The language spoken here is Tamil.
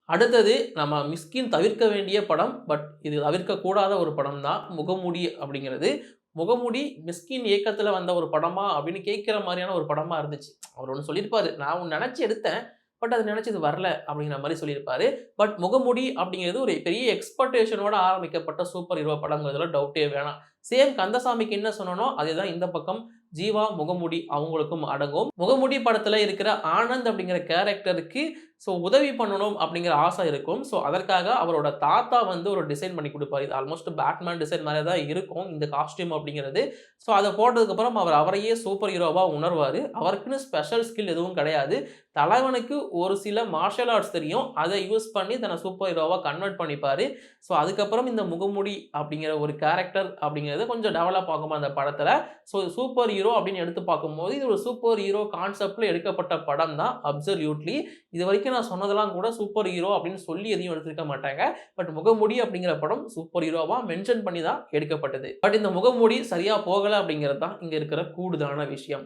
அடுத்தது நம்ம மிஸ்கின் தவிர்க்க வேண்டிய படம். பட் இது தவிர்க்கக்கூடாத ஒரு படம் தான் முகமூடி அப்படிங்கிறது. முகமூடி மிஸ்கின் இயக்கத்துல வந்த ஒரு படமா அப்படின்னு கேட்கிற மாரியான ஒரு படமா இருந்துச்சு. அவர் ஒண்ணு சொல்லியிருப்பாரு. நான் ஒண்ணு நெனச்சு எடுத்தேன். பட் அது நெனச்சது வரல அப்படிங்கிற மாரி சொல்லியிருப்பாரு. பட் முகமூடி அப்படிங்கிறது ஒரு பெரிய எக்ஸ்பெக்டேஷனோட ஆரம்பிக்கப்பட்ட சூப்பர் ஹீரோ படங்கிறதுல டவுட்டே வேணாம். சேம் கந்தசாமிக்கு என்ன சொன்னனோ, அதேதான் இந்த பக்கம் ஜீவா, முகமூடி அவங்களுக்கும் அடங்கும். முகமூடி படத்துல இருக்கிற ஆனந்த் அப்படிங்கிற கேரக்டருக்கு உதவி பண்ணணும் அப்படிங்கிற ஆசை இருக்கும். அதற்காக அவரோட தாத்தா வந்து ஒரு டிசைன் பண்ணி குடுப்பாரு. இது ஆல்மோஸ்ட் பேட்மேன் டிசைன் மாரியே தான் இருக்கும் இந்த காஸ்டியூம் அப்படிங்கிறது. அத போட்டதுக்கப்புறம் அவர் அவரையே சூப்பர் ஹீரோவா உணர்வாரு. அவருக்குன்னு ஸ்பெஷல் ஸ்கில் எதுவும் கிடையாது. தலைவனுக்கு ஒரு சில மார்ஷியல் ஆர்ட்ஸ் தெரியும். அத யூஸ் பண்ணி தன்னை சூப்பர் ஹீரோவா கன்வெர்ட் பண்ணிப்பாரு. அதுக்கப்புறம் இந்த முகமூடி அப்படிங்கிற ஒரு கேரக்டர் அப்படிங்கிறது கொஞ்சம் டெவலப் ஆகும் அந்த படத்துல. சூப்பர் ஹீரோ அப்படின்னு எடுத்து பார்க்கும்போது, இது ஒரு சூப்பர் ஹீரோ கான்செப்ட்ல எடுக்கப்பட்ட படம் தான் அப்சல்யூட்லி. இதுவரைக்கும் நான் சொன்னதெல்லாம் கூட சூப்பர் ஹீரோ அப்படின்னு சொல்லி எதையும் எடுத்திருக்க மாட்டாங்க. பட் முகமூடி அப்படிங்கிற படம் சூப்பர் ஹீரோவா மென்ஷன் பண்ணி தான் எடுக்கப்பட்டது. பட் இந்த முகமூடி சரியா போகல அப்படிங்கிறது தான் இங்க இருக்கிற கூடுதலான விஷயம்.